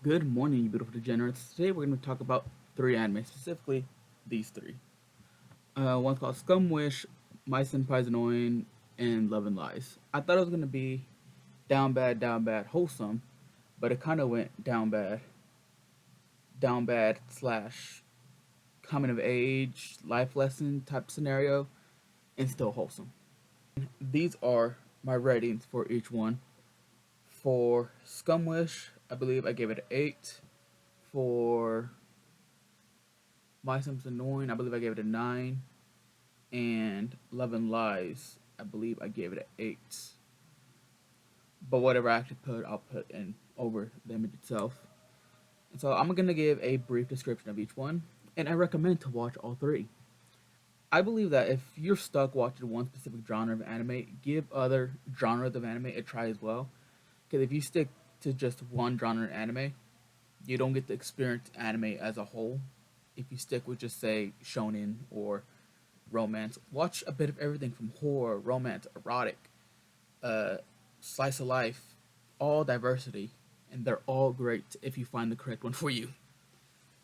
Good morning, you beautiful degenerates. Today we're going to talk about three anime, specifically these three. One's called Scumwish, My Senpai's Annoying, and Love and Lies. I thought it was going to be down bad, wholesome, but it kind of went down bad slash coming of age, life lesson type scenario, and still wholesome. These are my ratings for each one. For Scumwish, I believe I gave it an 8. For My Simpsons Annoying, I believe I gave it a 9. And Love and Lies, I believe I gave it an 8. But whatever I actually put, I'll put in over the image itself. And so I'm going to give a brief description of each one, and I recommend to watch all three. I believe that if you're stuck watching one specific genre of anime, give other genres of anime a try as well. Because if you stick to just one genre of anime, you don't get to experience anime as a whole. If you stick with just say shonen or romance, watch a bit of everything from horror, romance, erotic, uh, slice of life, all diversity, and they're all great if you find the correct one for you.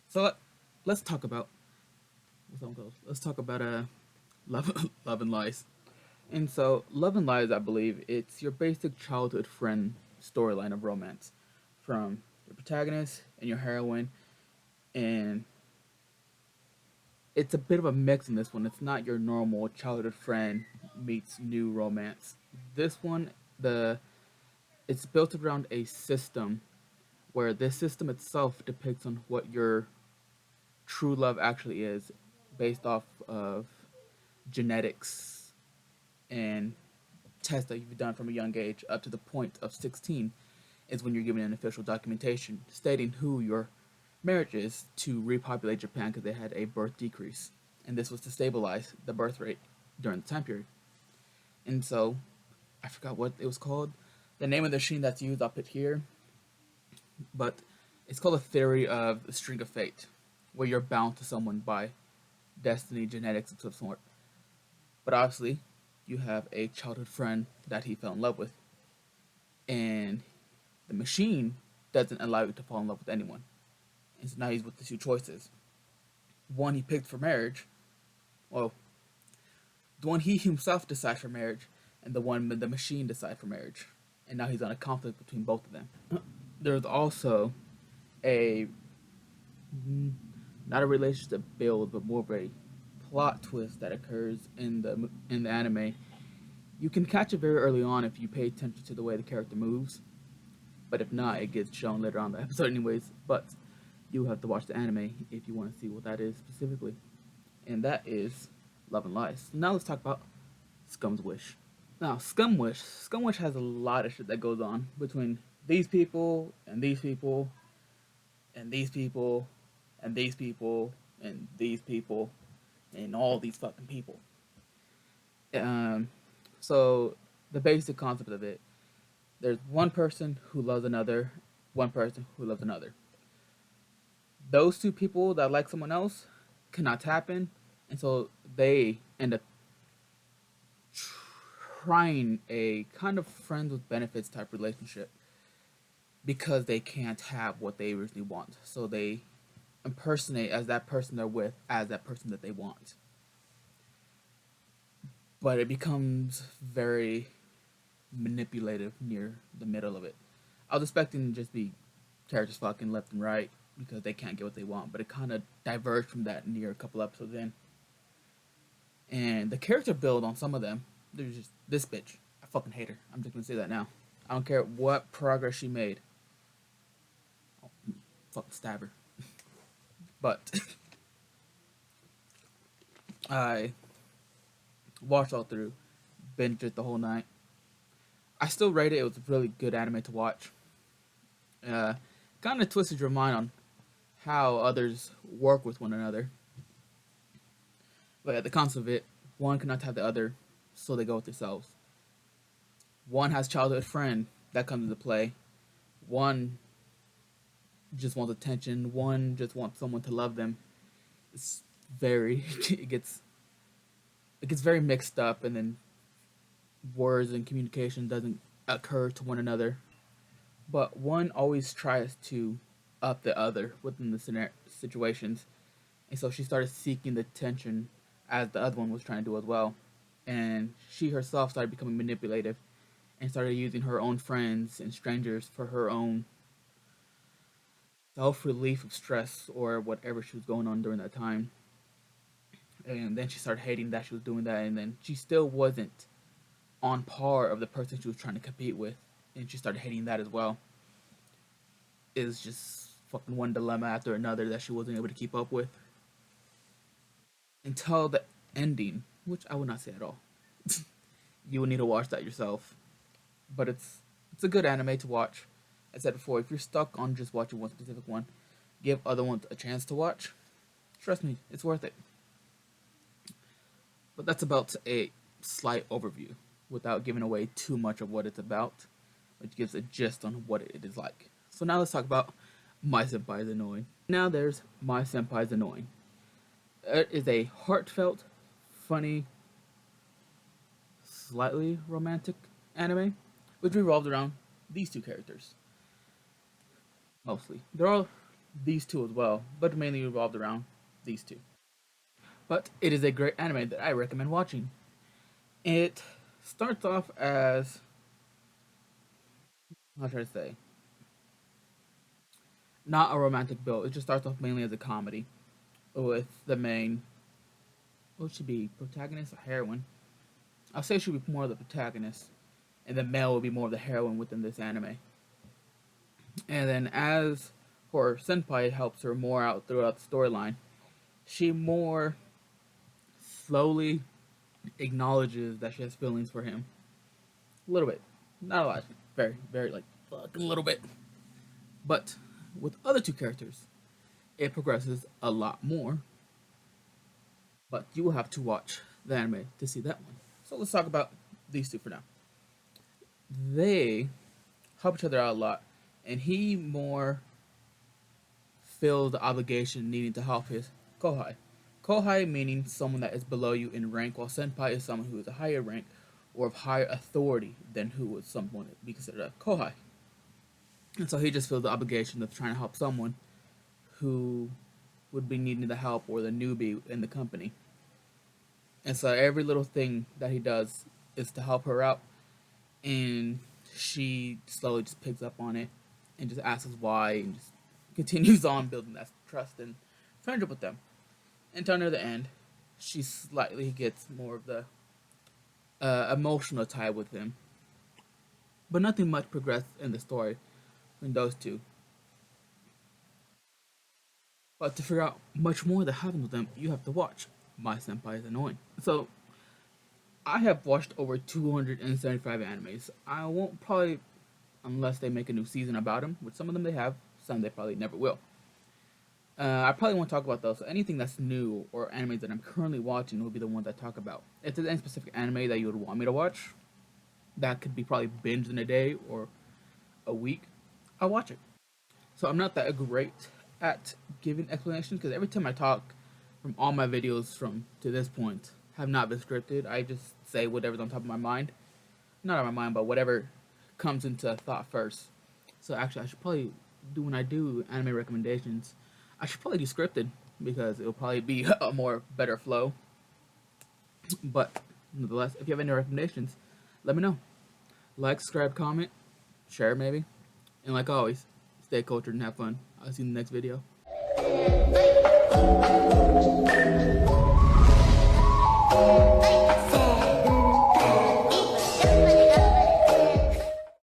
So let's talk about let's talk about love love and lies. And so Love and Lies, I believe it's your basic childhood friend storyline of romance, from your protagonist and your heroine, and it's a bit of a mix in this one. It's not your normal childhood friend meets new romance. This one, the it's built around a system where this system itself depicts on what your true love actually is, based off of genetics and tests that you've done from a young age up to the point of 16 is when you're given an official documentation stating who your marriage is to repopulate Japan because they had a birth decrease. And this was to stabilize the birth rate during the time period. And so, I forgot what it was called. The name of the machine that's used, I'll put here. But it's called a theory of the string of fate, where you're bound to someone by destiny, genetics, of some sort. But obviously, you have a childhood friend that he fell in love with. And the machine doesn't allow you to fall in love with anyone. And so now he's with the two choices. One he picked for marriage, well, the one he himself decides for marriage, and the one the machine decides for marriage. And now he's on a conflict between both of them. There's also a not a relationship build, but more of a plot twist that occurs in the anime. You can catch it very early on if you pay attention to the way the character moves, but if not, it gets shown later on in the episode anyways. But you have to watch the anime if you want to see what that is specifically, and that is Love and Lies. So now let's talk about Scum's Wish. Now, Scumwish has a lot of shit that goes on between these people and these people and these people and these people and these people and all these fucking people. Um, so the basic concept of it, there's one person who loves another, one person who loves another. Those two people that like someone else cannot happen, and so they end up trying a kind of friends with benefits type relationship because they can't have what they originally want. So they impersonate as that person they're with as that person that they want. But it becomes very manipulative near the middle of it. I was expecting to just be characters fucking left and right because they can't get what they want, but it kind of diverged from that near a couple episodes in. And the character build on some of them, there's just this bitch. I fucking hate her. I'm just gonna say that now. I don't care what progress she made. I'll fucking stab her. But I watched all through, binged it the whole night. I still rate it. It was a really good anime to watch. Uh, Kind of twisted your mind on how others work with one another. But at the concept of it, one cannot have the other, so they go with themselves. One has childhood friend that comes into play. One just wants attention. One just wants someone to love them. It's very it gets very mixed up, and then words and communication doesn't occur to one another. But one always tries to up the other within the situations, and so she started seeking the attention as the other one was trying to do as well, and she herself started becoming manipulative and started using her own friends and strangers for her own self relief of stress or whatever she was going on during that time. And then she started hating that she was doing that, and then she still wasn't on par of the person she was trying to compete with, and she started hating that as well. It's just fucking one dilemma after another that she wasn't able to keep up with until the ending, which I would not say at all. You would need to watch that yourself, but it's a good anime to watch. I said before, if you're stuck on just watching one specific one, give other ones a chance to watch. Trust me, it's worth it. But that's about a slight overview without giving away too much of what it's about, which gives a gist on what it is like. So now let's talk about My Senpai is Annoying. Now there's My Senpai is Annoying. It is a heartfelt, funny, slightly romantic anime, which revolves around these two characters mostly. There are these two as well, but mainly revolved around these two. But it is a great anime that I recommend watching. It starts off as, how should I say, not a romantic build. It just starts off mainly as a comedy with the main, what should be, protagonist or heroine? I'll say she should be more of the protagonist, and the male will be more of the heroine within this anime. And then as her senpai helps her more out throughout the storyline, she more slowly acknowledges that she has feelings for him. A little bit. Not a lot. Very, very, like, fucking little bit. But with other two characters, it progresses a lot more. But you will have to watch the anime to see that one. So let's talk about these two for now. They help each other out a lot, and he more feels the obligation needing to help his kohai. Kohai meaning someone that is below you in rank, while senpai is someone who is a higher rank or of higher authority than who would someone be considered a kohai. And so he just feels the obligation of trying to help someone who would be needing the help or the newbie in the company. And so every little thing that he does is to help her out, and she slowly just picks up on it and just asks why and just continues on building that trust and friendship with them. Until near the end, she slightly gets more of the emotional tie with him. But nothing much progressed in the story between those two. But to figure out much more that happens with them, you have to watch My Senpai is Annoying. So, I have watched over 275 animes. I won't probably, unless they make a new season about them, which some of them they have, some they probably never will. I probably won't talk about those. So anything that's new or animes that I'm currently watching will be the ones I talk about. If there's any specific anime that you would want me to watch, that could be probably binged in a day or a week, I'll watch it. So I'm not that great at giving explanations because every time I talk from all my videos from to this point have not been scripted. I just say whatever's on top of my mind. Not on my mind, but whatever comes into thought first. So actually I should probably do when I do anime recommendations, I should probably do scripted because it'll probably be a more better flow. But nonetheless, if you have any recommendations, let me know. Like, subscribe, comment, share maybe. And like always, stay cultured and have fun. I'll see you in the next video.